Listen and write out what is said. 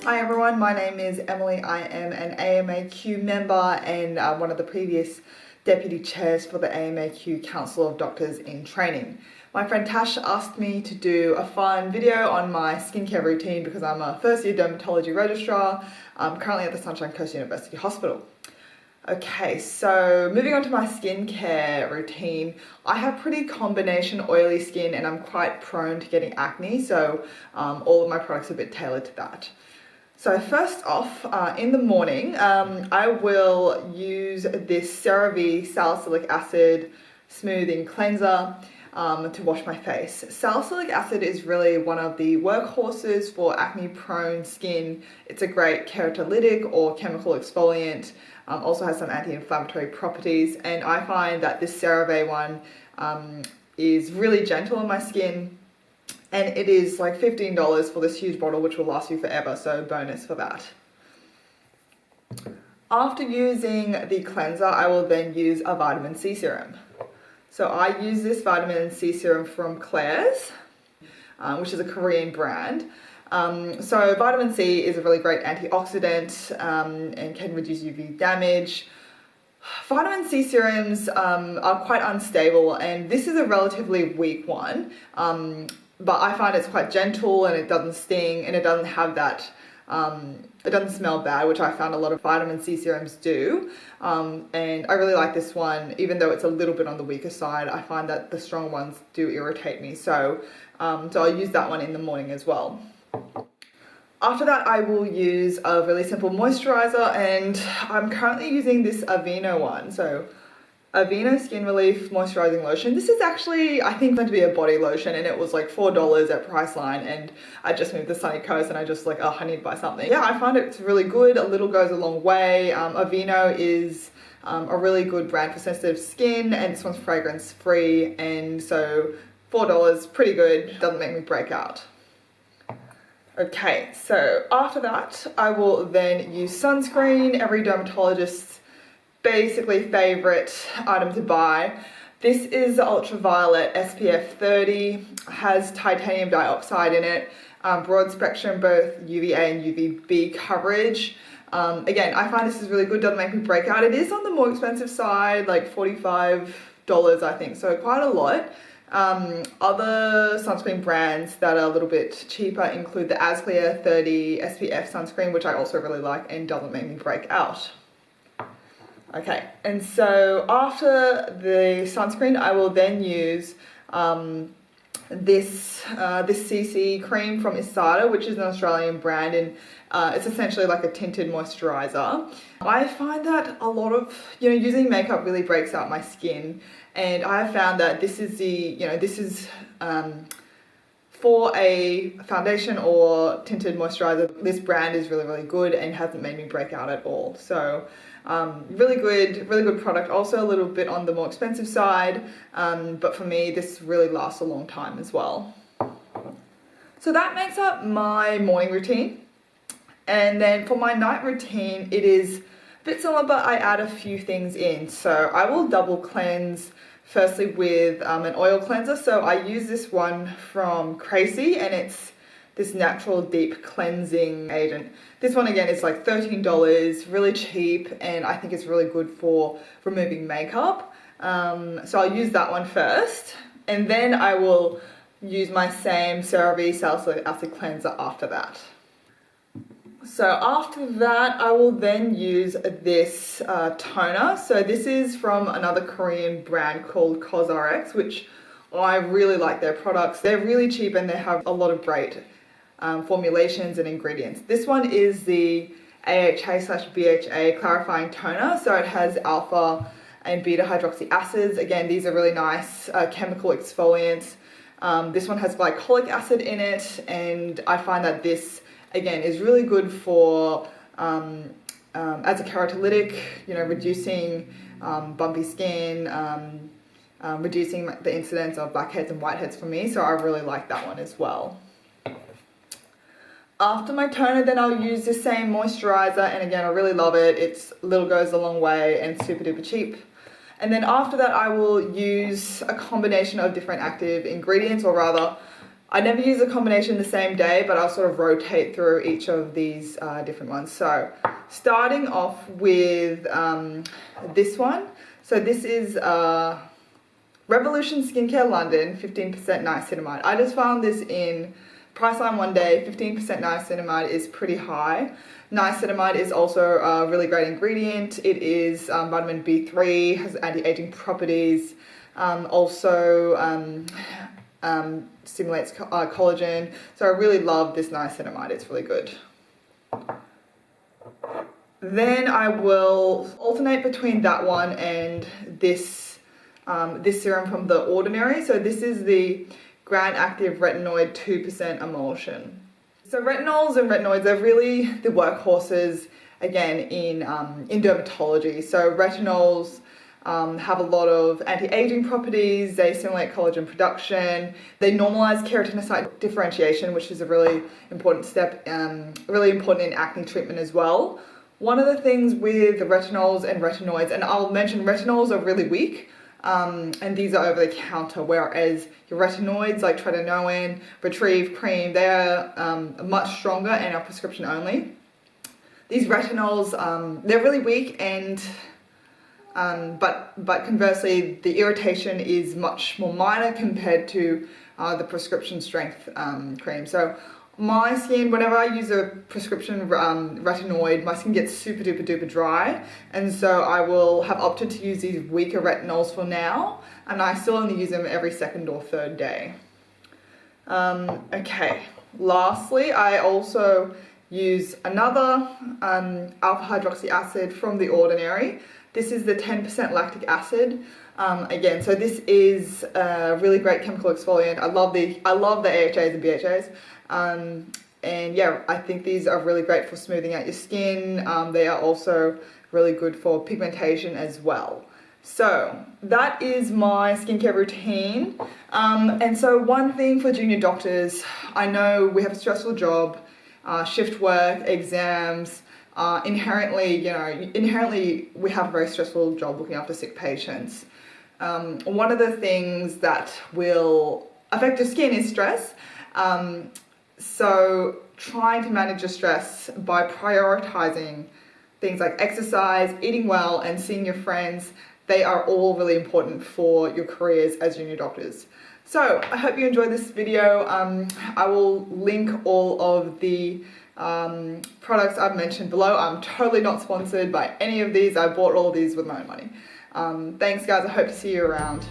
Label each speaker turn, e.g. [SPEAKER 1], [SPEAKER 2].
[SPEAKER 1] Hi everyone, my name is Emily. I am an AMAQ member and one of the previous deputy chairs for the AMAQ Council of Doctors in Training. My friend Tash asked me to do a fun video on my skincare routine because I'm a first year dermatology registrar, currently at the Sunshine Coast University Hospital. Okay, so moving on to my skincare routine, I have pretty combination oily skin and I'm quite prone to getting acne, so all of my products are a bit tailored to that. So first off, in the morning, I will use this Cerave Salicylic Acid Smoothing Cleanser to wash my face. Salicylic acid is really one of the workhorses for acne-prone skin. It's a great keratolytic or chemical exfoliant. Also has some anti-inflammatory properties, and I find that this Cerave one is really gentle on my skin. And it is like $15 for this huge bottle, which will last you forever, so bonus for that. After using the cleanser, I will then use a vitamin C serum. So I use this vitamin C serum from Klairs, which is a Korean brand. So vitamin C is a really great antioxidant and can reduce UV damage. Vitamin C serums are quite unstable, and this is a relatively weak one. But I find it's quite gentle and it doesn't sting and it doesn't have that, it doesn't smell bad, which I found a lot of vitamin C serums do. And I really like this one, even though it's a little bit on the weaker side. I find that the strong ones do irritate me. So I'll use that one in the morning as well. After that, I will use a really simple moisturizer, and I'm currently using this Aveeno one. So Aveeno Skin Relief Moisturizing Lotion. This is actually, I think, meant to be a body lotion, and it was like $4 at Priceline, and I just moved to the sunny coast and I just like, oh, I need to buy something. Yeah, I find it's really good. A little goes a long way. Aveeno is a really good brand for sensitive skin, and this one's fragrance free, and so $4, pretty good. Doesn't make me break out. Okay, so after that, I will then use sunscreen. Every dermatologist's basically favorite item to buy. This is ultraviolet SPF 30, has titanium dioxide in it, broad spectrum both UVA and UVB coverage. Again, I find this is really good, doesn't make me break out. It is on the more expensive side, like $45 I think, so quite a lot. Other sunscreen brands that are a little bit cheaper include the Azclear 30 SPF sunscreen, which I also really like and doesn't make me break out. Okay, and so after the sunscreen, I will then use this CC cream from Issada, which is an Australian brand, and it's essentially like a tinted moisturiser. I find that a lot of, using makeup really breaks out my skin, and I have found that this is for a foundation or tinted moisturiser, this brand is really, really good and hasn't made me break out at all. So really good product. Also a little bit on the more expensive side, but for me, this really lasts a long time as well. So that makes up my morning routine. And then for my night routine, it is a bit similar, but I add a few things in. So I will double cleanse firstly with an oil cleanser. So I use this one from Kracie, and it's this natural deep cleansing agent. This one again is like $13, really cheap, and I think it's really good for removing makeup. So I'll use that one first, and then I will use my same Cerave Salicylic Acid Cleanser after that. So after that, I will then use this toner. So this is from another Korean brand called Cosrx, which I really like their products. They're really cheap and they have a lot of great formulations and ingredients. This one is the AHA/BHA Clarifying Toner. So it has alpha and beta hydroxy acids. Again, these are really nice chemical exfoliants. This one has glycolic acid in it, and I find that this again is really good for as a keratolytic, reducing bumpy skin, reducing the incidence of blackheads and whiteheads for me, so I really like that one as well. After my toner, then I'll use the same moisturizer, and again I really love it. It's little goes a long way and super duper cheap. And then after that, I will use a combination of different active ingredients, or rather I never use a combination the same day, but I'll sort of rotate through each of these different ones. So starting off with this one. So this is Revolution Skincare London 15% niacinamide. I just found this in Priceline one day. 15% niacinamide is pretty high. Niacinamide is also a really great ingredient. It is vitamin B3, has anti-aging properties, also stimulates collagen. So I really love this niacinamide, it's really good. Then I will alternate between that one and this serum from The Ordinary. So this is the Granactive Retinoid 2% emulsion. So retinols and retinoids are really the workhorses again in dermatology. So retinols have a lot of anti-aging properties, they stimulate collagen production, they normalize keratinocyte differentiation, which is a really important step, really important in acne treatment as well. One of the things with the retinols and retinoids, and I'll mention retinols are really weak, and these are over the counter, whereas your retinoids like tretinoin, Retrieve cream, they're much stronger and are prescription only. These retinols, they're really weak, and but conversely, the irritation is much more minor compared to the prescription strength cream. So my skin, whenever I use a prescription retinoid, my skin gets super duper duper dry, and so I will have opted to use these weaker retinols for now, and I still only use them every second or third day. Okay, lastly, I also use another alpha hydroxy acid from The Ordinary. This is the 10% lactic acid. Again, so this is a really great chemical exfoliant. I love the AHAs and BHAs. And yeah, I think these are really great for smoothing out your skin. They are also really good for pigmentation as well. So that is my skincare routine. And so one thing for junior doctors, I know we have a stressful job, shift work, exams, inherently we have a very stressful job looking after sick patients. One of the things that will affect your skin is stress. So trying to manage your stress by prioritizing things like exercise, eating well, and seeing your friends, they are all really important for your careers as junior doctors. So I hope you enjoyed this video. I will link all of the products I've mentioned below. I'm totally not sponsored by any of these. I bought all of these with my own money. Thanks guys, I hope to see you around.